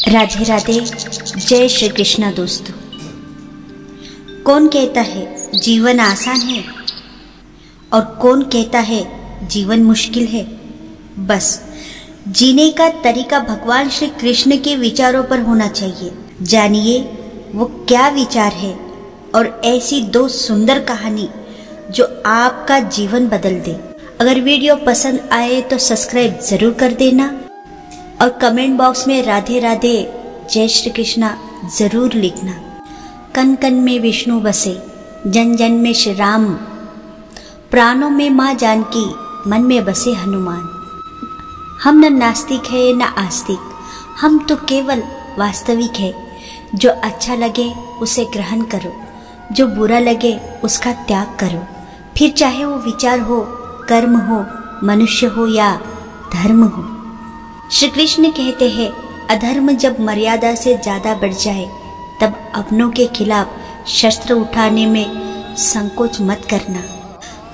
राधे राधे। जय श्री कृष्णा। दोस्तों, कौन कहता है जीवन आसान है और कौन कहता है जीवन मुश्किल है। बस जीने का तरीका भगवान श्री कृष्ण के विचारों पर होना चाहिए। जानिए वो क्या विचार है और ऐसी दो सुंदर कहानी जो आपका जीवन बदल दे। अगर वीडियो पसंद आए तो सब्सक्राइब जरूर कर देना और कमेंट बॉक्स में राधे राधे जय श्री कृष्णा जरूर लिखना। कन कन में विष्णु बसे, जन जन में श्री राम, प्राणों में माँ जानकी, मन में बसे हनुमान। हम न नास्तिक है न आस्तिक, हम तो केवल वास्तविक है। जो अच्छा लगे उसे ग्रहण करो, जो बुरा लगे उसका त्याग करो। फिर चाहे वो विचार हो, कर्म हो, मनुष्य हो या धर्म हो। श्री कृष्ण कहते हैं अधर्म जब मर्यादा से ज्यादा बढ़ जाए तब अपनों के खिलाफ शस्त्र उठाने में संकोच मत करना।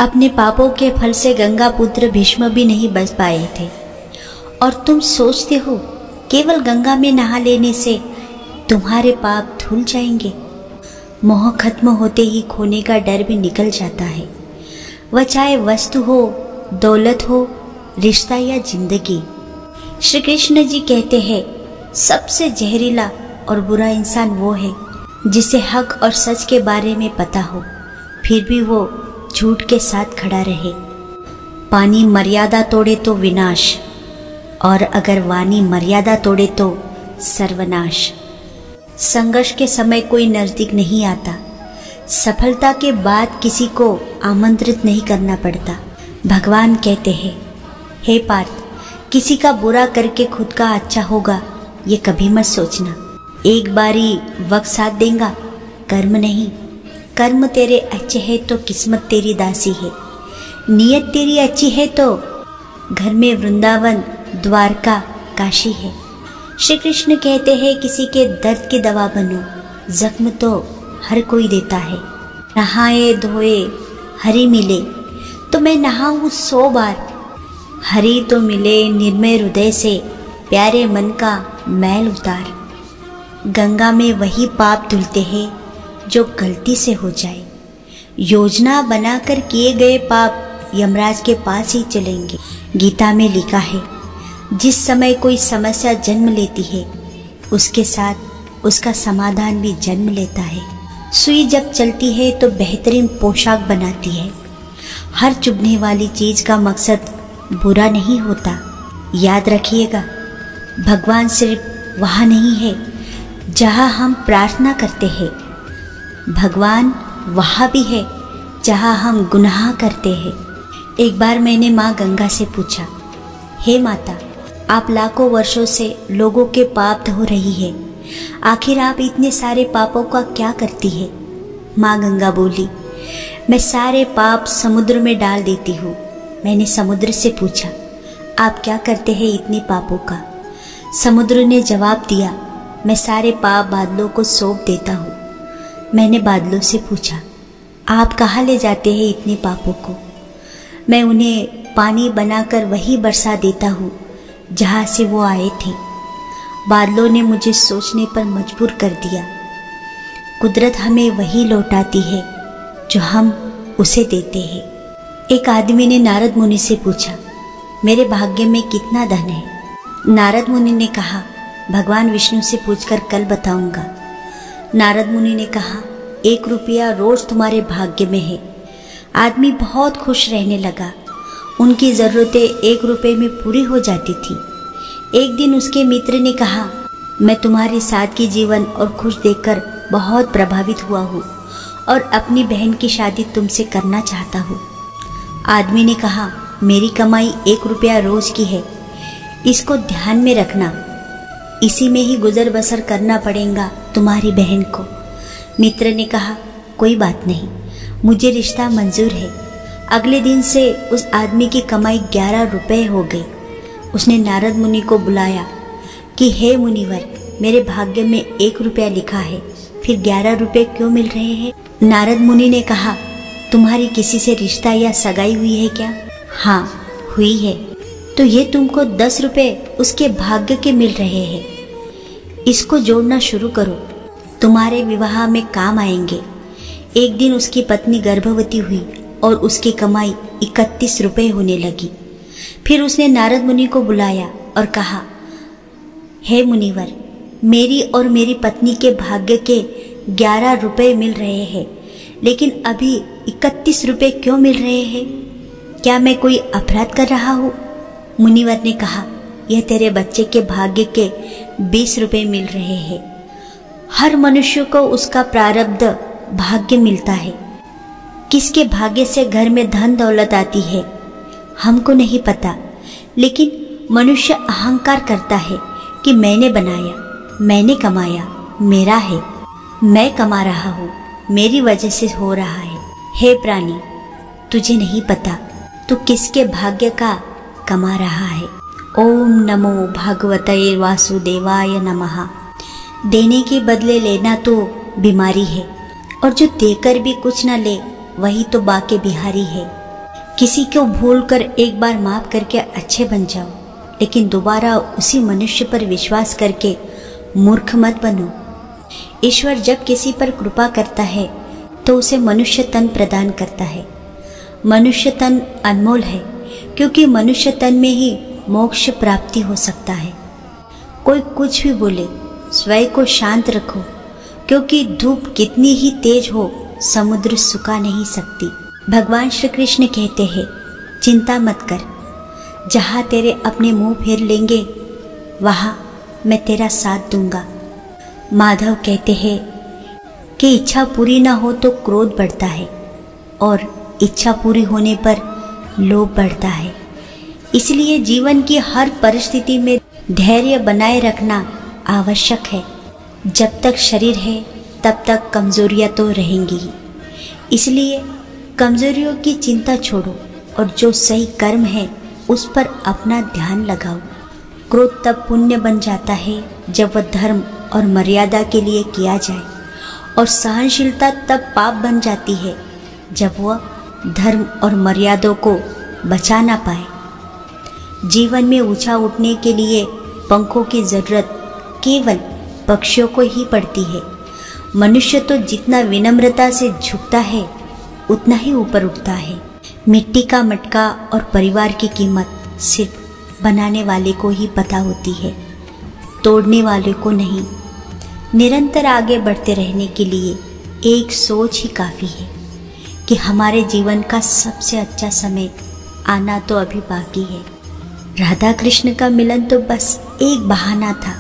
अपने पापों के फल से गंगा पुत्र भीष्म भी नहीं बच पाए थे और तुम सोचते हो केवल गंगा में नहा लेने से तुम्हारे पाप धुल जाएंगे। मोह खत्म होते ही खोने का डर भी निकल जाता है। वह चाहे वस्तु हो, दौलत हो, रिश्ता या जिंदगी। श्री कृष्ण जी कहते हैं सबसे जहरीला और बुरा इंसान वो है जिसे हक और सच के बारे में पता हो फिर भी वो झूठ के साथ खड़ा रहे। पानी मर्यादा तोड़े तो विनाश, और अगर वाणी मर्यादा तोड़े तो सर्वनाश। संघर्ष के समय कोई नजदीक नहीं आता, सफलता के बाद किसी को आमंत्रित नहीं करना पड़ता। भगवान कहते हैं हे पार्थ, किसी का बुरा करके खुद का अच्छा होगा ये कभी मत सोचना। एक बारी वक्त साथ देगा, कर्म नहीं। कर्म तेरे अच्छे है तो किस्मत तेरी दासी है। नियत तेरी अच्छी है तो घर में वृंदावन, द्वारका, काशी है। श्री कृष्ण कहते हैं किसी के दर्द की दवा बनो। जख्म तो हर कोई देता है। नहाए धोए हरि मिले तो मैं नहाऊं 100 बार। हरि तो मिले निर्मय हृदय से, प्यारे मन का मैल उतार। गंगा में वही पाप धुलते हैं जो गलती से हो जाए। योजना बनाकर किए गए पाप यमराज के पास ही चलेंगे। गीता में लिखा है जिस समय कोई समस्या जन्म लेती है उसके साथ उसका समाधान भी जन्म लेता है। सुई जब चलती है तो बेहतरीन पोशाक बनाती है। हर चुभने वाली चीज का मकसद बुरा नहीं होता। याद रखिएगा, भगवान सिर्फ वहाँ नहीं है जहाँ हम प्रार्थना करते हैं, भगवान वहाँ भी है जहाँ हम गुनाह करते हैं। एक बार मैंने माँ गंगा से पूछा, हे माता, आप लाखों वर्षों से लोगों के पाप धो रही है, आखिर आप इतने सारे पापों का क्या करती है। माँ गंगा बोली, मैं सारे पाप समुद्र में डाल देती हूँ। मैंने समुद्र से पूछा, आप क्या करते हैं इतने पापों का। समुद्र ने जवाब दिया, मैं सारे पाप बादलों को सौंप देता हूँ। मैंने बादलों से पूछा, आप कहाँ ले जाते हैं इतने पापों को। मैं उन्हें पानी बनाकर वही बरसा देता हूँ जहाँ से वो आए थे। बादलों ने मुझे सोचने पर मजबूर कर दिया। कुदरत हमें वही लौटाती है जो हम उसे देते हैं। एक आदमी ने नारद मुनि से पूछा, मेरे भाग्य में कितना धन है। नारद मुनि ने कहा, भगवान विष्णु से पूछकर कल बताऊंगा। नारद मुनि ने कहा, 1 रुपया रोज तुम्हारे भाग्य में है। आदमी बहुत खुश रहने लगा। उनकी जरूरतें 1 रुपये में पूरी हो जाती थी। एक दिन उसके मित्र ने कहा, मैं तुम्हारी सादगी जीवन और खुश देखकर बहुत प्रभावित हुआ हूँ और अपनी बहन की शादी तुमसे करना चाहता हूँ। आदमी ने कहा, मेरी कमाई 1 रुपया रोज की है, इसको ध्यान में रखना। इसी में ही गुजर बसर करना पड़ेगा तुम्हारी बहन को। मित्र ने कहा, कोई बात नहीं, मुझे रिश्ता मंजूर है। अगले दिन से उस आदमी की कमाई 11 रुपये हो गई। उसने नारद मुनि को बुलाया कि हे मुनिवर, मेरे भाग्य में 1 रुपया लिखा है, फिर 11 रुपये क्यों मिल रहे हैं। नारद मुनि ने कहा, तुम्हारी किसी से रिश्ता या सगाई हुई है क्या। हाँ हुई है। तो ये तुमको 10 रुपये उसके भाग्य के मिल रहे हैं। इसको जोड़ना शुरू करो, तुम्हारे विवाह में काम आएंगे। एक दिन उसकी पत्नी गर्भवती हुई और उसकी कमाई 31 रुपये होने लगी। फिर उसने नारद मुनि को बुलाया और कहा, हे मुनिवर, मेरी और मेरी पत्नी के भाग्य के 11 रुपये मिल रहे हैं, लेकिन अभी 31 रुपये क्यों मिल रहे हैं? क्या मैं कोई अपराध कर रहा हूँ? मुनिवर ने कहा, यह तेरे बच्चे के भाग्य के 20 रुपये मिल रहे हैं। हर मनुष्य को उसका प्रारब्ध भाग्य मिलता है। किसके भाग्य से घर में धन दौलत आती है हमको नहीं पता, लेकिन मनुष्य अहंकार करता है कि मैंने बनाया, मैंने कमाया, मेरा है, मैं कमा रहा हूँ, मेरी वजह से हो रहा है। हे प्राणी, तुझे नहीं पता तू किसके भाग्य का कमा रहा है। ओम नमो भगवते वासुदेवाय नमः। देने के बदले लेना तो बीमारी है, और जो देकर भी कुछ न ले वही तो बाके बिहारी है। किसी को भूल कर एक बार माफ करके अच्छे बन जाओ, लेकिन दोबारा उसी मनुष्य पर विश्वास करके मूर्ख मत बनो। ईश्वर जब किसी पर कृपा करता है तो उसे मनुष्य तन प्रदान करता है। मनुष्य तन अनमोल है, क्योंकि मनुष्य तन में ही मोक्ष प्राप्ति हो सकता है। कोई कुछ भी बोले, स्वयं को शांत रखो, क्योंकि धूप कितनी ही तेज हो समुद्र सुखा नहीं सकती। भगवान श्री कृष्ण कहते हैं, चिंता मत कर, जहाँ तेरे अपने मुंह फेर लेंगे वहाँ मैं तेरा साथ दूंगा। माधव कहते हैं कि इच्छा पूरी ना हो तो क्रोध बढ़ता है, और इच्छा पूरी होने पर लोभ बढ़ता है। इसलिए जीवन की हर परिस्थिति में धैर्य बनाए रखना आवश्यक है। जब तक शरीर है तब तक कमजोरियां तो रहेंगी ही, इसलिए कमजोरियों की चिंता छोड़ो और जो सही कर्म है उस पर अपना ध्यान लगाओ। क्रोध तब पुण्य बन जाता है जब वह धर्म और मर्यादा के लिए किया जाए, और सहनशीलता तब पाप बन जाती है जब वह धर्म और मर्यादों को बचा ना पाए। जीवन में ऊंचा उठने के लिए पंखों की जरूरत केवल पक्षियों को ही पड़ती है। मनुष्य तो जितना विनम्रता से झुकता है उतना ही ऊपर उठता है। मिट्टी का मटका और परिवार की कीमत सिर्फ बनाने वाले को ही पता होती है, तोड़ने वाले को नहीं। निरंतर आगे बढ़ते रहने के लिए एक सोच ही काफ़ी है कि हमारे जीवन का सबसे अच्छा समय आना तो अभी बाकी है। राधा कृष्ण का मिलन तो बस एक बहाना था,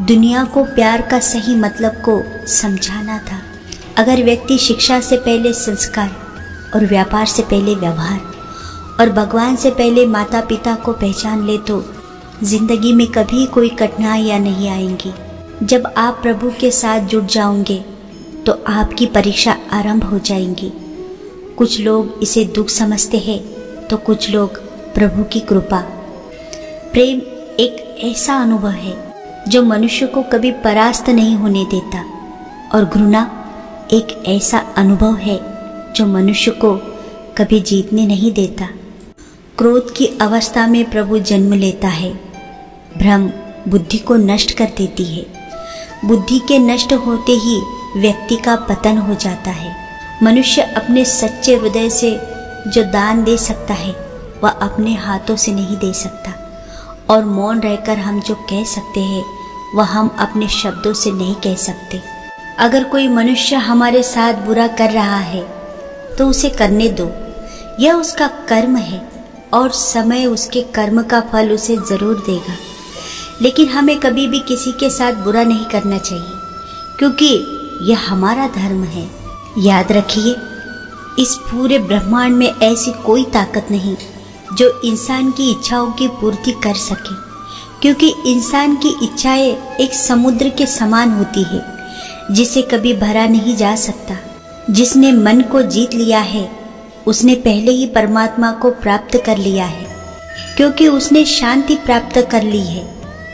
दुनिया को प्यार का सही मतलब को समझाना था। अगर व्यक्ति शिक्षा से पहले संस्कार और व्यापार से पहले व्यवहार और भगवान से पहले माता पिता को पहचान ले तो जिंदगी में कभी कोई कठिनाइयाँ नहीं आएंगी। जब आप प्रभु के साथ जुड़ जाओगे तो आपकी परीक्षा आरंभ हो जाएंगी। कुछ लोग इसे दुख समझते हैं तो कुछ लोग प्रभु की कृपा। प्रेम एक ऐसा अनुभव है जो मनुष्य को कभी परास्त नहीं होने देता, और घृणा एक ऐसा अनुभव है जो मनुष्य को कभी जीतने नहीं देता। क्रोध की अवस्था में प्रभु जन्म लेता है। भ्रम बुद्धि को नष्ट कर देती है। बुद्धि के नष्ट होते ही व्यक्ति का पतन हो जाता है। मनुष्य अपने सच्चे हृदय से जो दान दे सकता है वह अपने हाथों से नहीं दे सकता, और मौन रहकर हम जो कह सकते हैं वह हम अपने शब्दों से नहीं कह सकते। अगर कोई मनुष्य हमारे साथ बुरा कर रहा है तो उसे करने दो, यह उसका कर्म है और समय उसके कर्म का फल उसे जरूर देगा। लेकिन हमें कभी भी किसी के साथ बुरा नहीं करना चाहिए, क्योंकि यह हमारा धर्म है। याद रखिए, इस पूरे ब्रह्मांड में ऐसी कोई ताकत नहीं जो इंसान की इच्छाओं की पूर्ति कर सके, क्योंकि इंसान की इच्छाएं एक समुद्र के समान होती है जिसे कभी भरा नहीं जा सकता। जिसने मन को जीत लिया है उसने पहले ही परमात्मा को प्राप्त कर लिया है, क्योंकि उसने शांति प्राप्त कर ली है।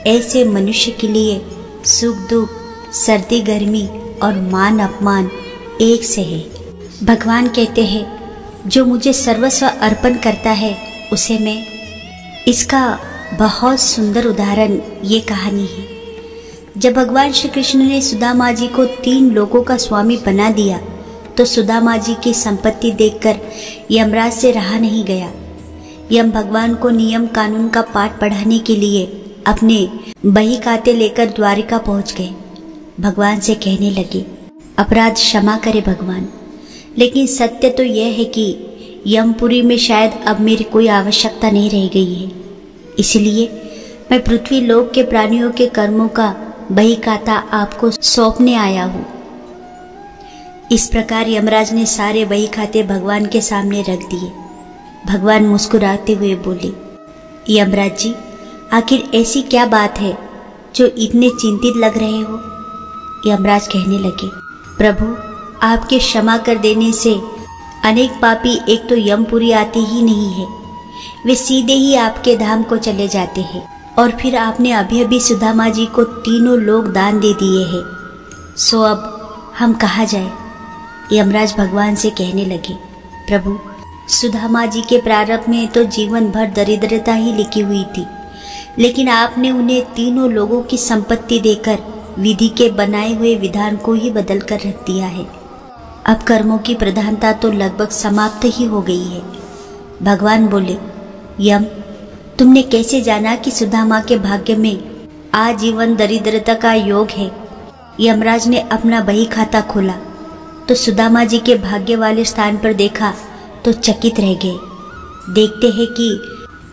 ऐसे मनुष्य के लिए सुख दुख, सर्दी गर्मी और मान अपमान एक से है। भगवान कहते हैं, जो मुझे सर्वस्व अर्पण करता है उसे मैं। इसका बहुत सुंदर उदाहरण ये कहानी है। जब भगवान श्री कृष्ण ने सुदामा जी को 3 लोगों का स्वामी बना दिया तो सुदामा जी की संपत्ति देखकर यमराज से रहा नहीं गया। यम भगवान को नियम कानून का पाठ पढ़ाने के लिए अपने बही खाते लेकर द्वारिका पहुंच गए। भगवान से कहने लगे, अपराध क्षमा करे भगवान, लेकिन सत्य तो यह है कि यमपुरी में शायद अब मेरी कोई आवश्यकता नहीं रह गई है, इसलिए मैं पृथ्वी लोक के प्राणियों के कर्मों का बही खाता आपको सौंपने आया हूँ। इस प्रकार यमराज ने सारे बही खाते भगवान के सामने रख दिए। भगवान मुस्कुराते हुए बोले, यमराज जी, आखिर ऐसी क्या बात है जो इतने चिंतित लग रहे हो? यमराज कहने लगे, प्रभु, आपके क्षमा कर देने से अनेक पापी एक तो यमपुरी आते ही नहीं है, वे सीधे ही आपके धाम को चले जाते हैं। और फिर आपने अभी अभी सुदामा जी को 3 लोग दान दे दिए हैं, सो अब हम कहाँ जाए? यमराज भगवान से कहने लगे, प्रभु, सुदामा जी के प्रारंभ में तो जीवन भर दरिद्रता ही लिखी हुई थी, लेकिन आपने उन्हें 3 लोगों की संपत्ति देकर विधि के बनाए हुए विधान को ही बदल कर रख दिया है। अब कर्मों की प्रधानता तो लगभग समाप्त ही हो गई है। भगवान बोले, यम, तुमने कैसे जाना कि सुदामा के भाग्य में आजीवन दरिद्रता का योग है? यमराज ने अपना बही खाता खोला तो सुदामा जी के भाग्य वाले स्थान पर देखा तो चकित रह गए। देखते हैं कि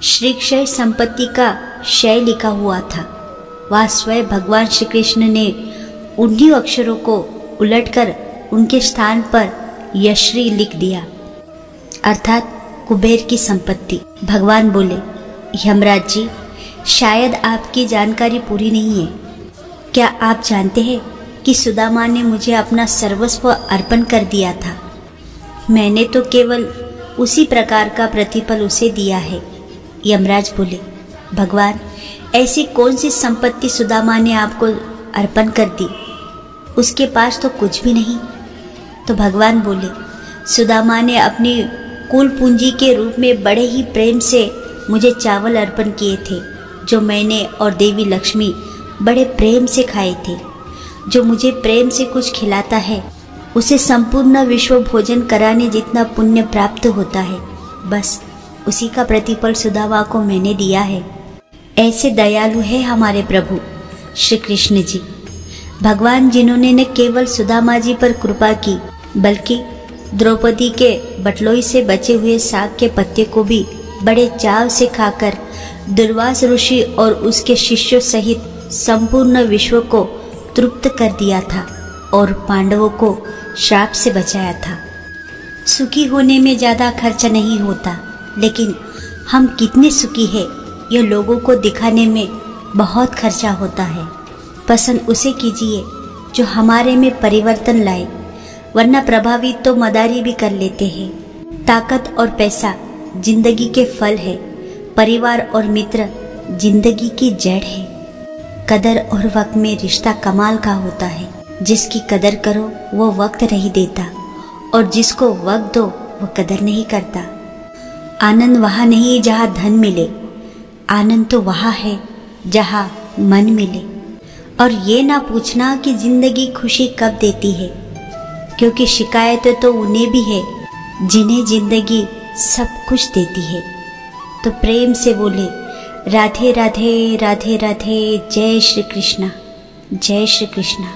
श्री क्षय संपत्ति का क्षय लिखा हुआ था। वह स्वयं भगवान श्री कृष्ण ने उन्हीं अक्षरों को उलटकर उनके स्थान पर यश्री लिख दिया, अर्थात कुबेर की संपत्ति। भगवान बोले, यमराज जी, शायद आपकी जानकारी पूरी नहीं है। क्या आप जानते हैं कि सुदामा ने मुझे अपना सर्वस्व अर्पण कर दिया था? मैंने तो केवल उसी प्रकार का प्रतिफल उसे दिया है। यमराज बोले, भगवान, ऐसी कौन सी संपत्ति सुदामा ने आपको अर्पण कर दी? उसके पास तो कुछ भी नहीं। तो भगवान बोले, सुदामा ने अपनी कुल पूंजी के रूप में बड़े ही प्रेम से मुझे चावल अर्पण किए थे, जो मैंने और देवी लक्ष्मी बड़े प्रेम से खाए थे। जो मुझे प्रेम से कुछ खिलाता है उसे संपूर्ण विश्व भोजन कराने जितना पुण्य प्राप्त होता है, बस उसी का प्रतिफल सुदामा को मैंने दिया है। ऐसे दयालु है हमारे प्रभु श्री कृष्ण जी। भगवान जिन्होंने न केवल सुदामा जी पर कृपा की, बल्कि द्रौपदी के बटलोई से बचे हुए साग के पत्ते को भी बड़े चाव से खाकर दुर्वास ऋषि और उसके शिष्यों सहित संपूर्ण विश्व को तृप्त कर दिया था और पांडवों को श्राप से बचाया था। सुखी होने में ज़्यादा खर्चा नहीं होता, लेकिन हम कितने सुखी हैं यह लोगों को दिखाने में बहुत खर्चा होता है। पसंद उसे कीजिए जो हमारे में परिवर्तन लाए, वरना प्रभावित तो मदारी भी कर लेते हैं। ताकत और पैसा जिंदगी के फल है, परिवार और मित्र जिंदगी की जड़ है। कदर और वक्त में रिश्ता कमाल का होता है। जिसकी कदर करो वो वक्त नहीं देता, और जिसको वक्त दो वो कदर नहीं करता। आनंद वहाँ नहीं जहाँ धन मिले, आनंद तो वहाँ है जहाँ मन मिले। और ये ना पूछना कि जिंदगी खुशी कब देती है, क्योंकि शिकायतें तो उन्हें भी है जिन्हें जिंदगी सब कुछ देती है। तो प्रेम से बोले, राधे राधे राधे राधे, जय श्री कृष्णा, जय श्री कृष्णा।